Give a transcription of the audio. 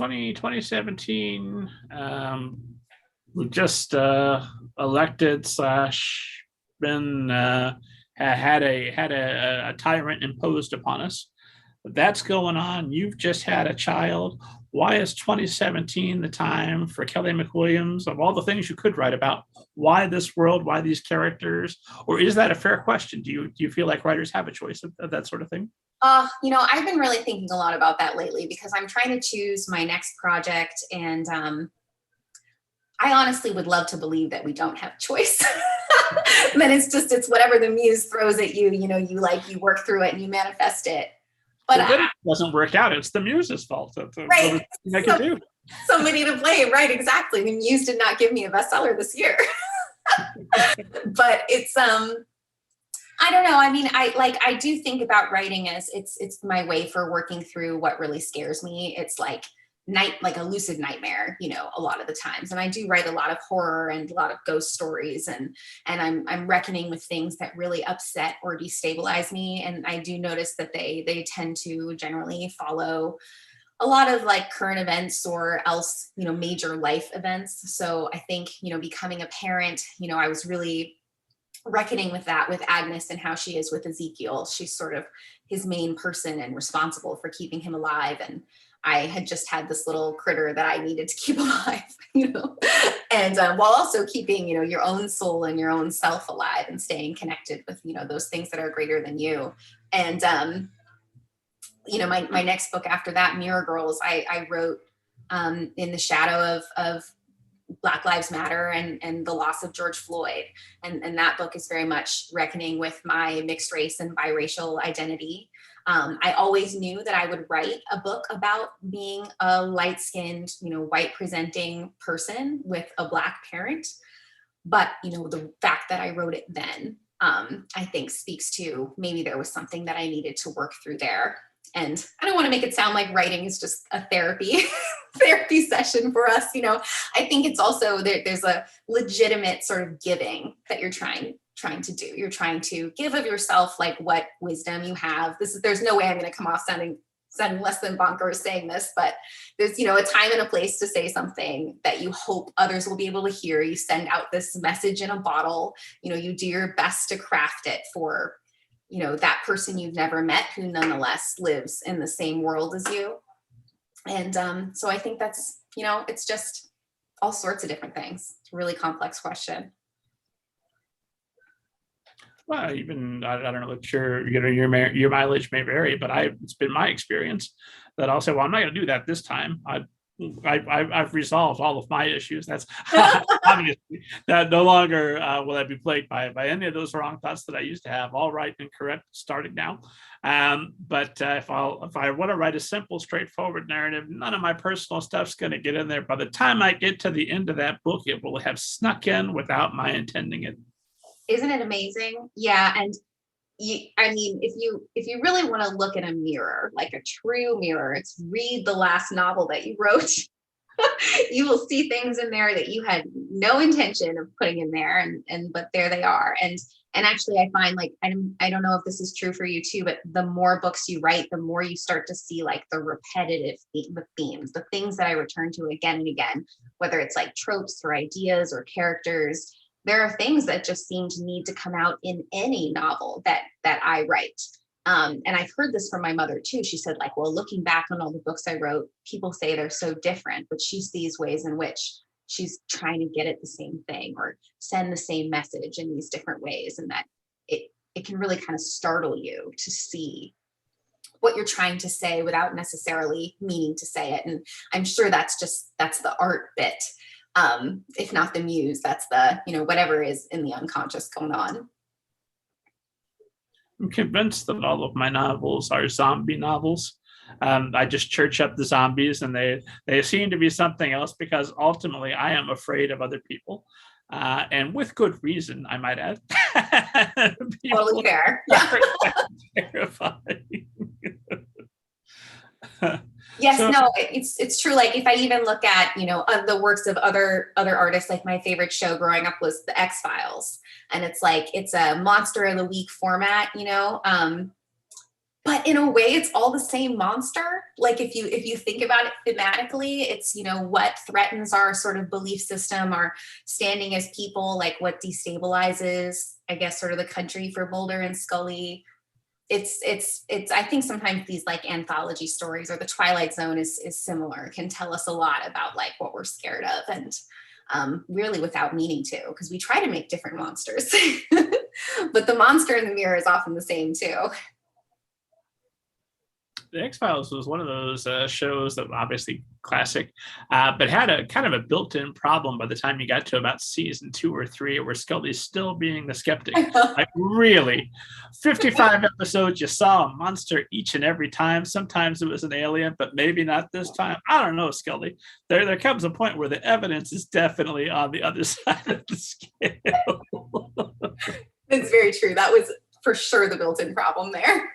2017, we just elected slash been had a tyrant imposed upon us. That's going on. You've just had a child. Why is 2017 the time for Kelly McWilliams, of all the things you could write about? Why this world? Why these characters? Or is that a fair question? Do you feel like writers have a choice of that sort of thing? I've been really thinking a lot about that lately because I'm trying to choose my next project, and I honestly would love to believe that we don't have choice. Then it's whatever the muse throws at you. You work through it and you manifest it. But well, then it doesn't work out. It's the muse's fault. Right. Somebody to blame. Right. Exactly. The muse did not give me a bestseller this year. But it's I don't know. I mean, I do think about writing as it's my way for working through what really scares me. It's like a lucid nightmare, a lot of the times. And I do write a lot of horror and a lot of ghost stories, and I'm reckoning with things that really upset or destabilize me. And I do notice that they tend to generally follow a lot of like current events or else, major life events. So I think, becoming a parent, I was really reckoning with that with AGNES and how she is with Ezekiel. She's sort of his main person and responsible for keeping him alive. And I had just had this little critter that I needed to keep alive, and while also keeping, your own soul and your own self alive and staying connected with, those things that are greater than you. And, my next book after that, Mirror Girls, I wrote in the shadow of Black Lives Matter and the loss of George Floyd. And that book is very much reckoning with my mixed race and biracial identity. I always knew that I would write a book about being a light-skinned, white presenting person with a Black parent. But, the fact that I wrote it then, I think speaks to maybe there was something that I needed to work through there. And I don't want to make it sound like writing is just a therapy session for us. I think it's also there's a legitimate sort of giving that you're trying to do. You're trying to give of yourself, like what wisdom you have. There's no way I'm going to come off sounding less than bonkers saying this, but there's, a time and a place to say something that you hope others will be able to hear. You send out this message in a bottle, you do your best to craft it for, that person you've never met who nonetheless lives in the same world as you. And so I think that's, it's just all sorts of different things. It's a really complex question. Well, even I don't know, your mileage may vary, but it's been my experience that I'll say, well, I'm not going to do that this time. I've resolved all of my issues. That's obviously that no longer will I be plagued by any of those wrong thoughts that I used to have. All right and correct starting now. But if I want to write a simple, straightforward narrative, none of my personal stuff's going to get in there. By the time I get to the end of that book, it will have snuck in without my intending it. Isn't it amazing? Yeah. And if you really want to look in a mirror, like a true mirror, it's read the last novel that you wrote. You will see things in there that you had no intention of putting in there, but there they are. And actually, I find, like, I don't know if this is true for you too, but the more books you write, the more you start to see like the repetitive themes, the things that I return to again and again, whether it's like tropes or ideas or characters. There are things that just seem to need to come out in any novel that I write. And I've heard this from my mother too. She said, like, well, looking back on all the books I wrote, people say they're so different, but she sees ways in which she's trying to get at the same thing or send the same message in these different ways. And that it can really kind of startle you to see what you're trying to say without necessarily meaning to say it. And I'm sure that's the art bit. If not the muse, that's the, whatever is in the unconscious going on. I'm convinced that all of my novels are zombie novels. I just church up the zombies, and they seem to be something else because ultimately I am afraid of other people. And with good reason, I might add. Totally fair. Terrifying. Yes, no, it's true. Like if I even look at, the works of other artists, like my favorite show growing up was The X-Files. And it's like, it's a monster of the week format, but in a way it's all the same monster. Like if you think about it thematically, it's, you know, what threatens our sort of belief system, our standing as people, like what destabilizes, I guess, sort of the country for Mulder and Scully. It's I think sometimes these like anthology stories, or the Twilight Zone is similar, can tell us a lot about like what we're scared of, and really without meaning to, because we try to make different monsters. But the monster in the mirror is often the same too. The X-Files was one of those shows that obviously classic, but had a kind of a built-in problem by the time you got to about season 2 or 3, where Scully's still being the skeptic. Like really, 55 episodes, you saw a monster each and every time. Sometimes it was an alien, but maybe not this time. I don't know, Scully. There comes a point where the evidence is definitely on the other side of the scale. It's very true. That was for sure the built-in problem there.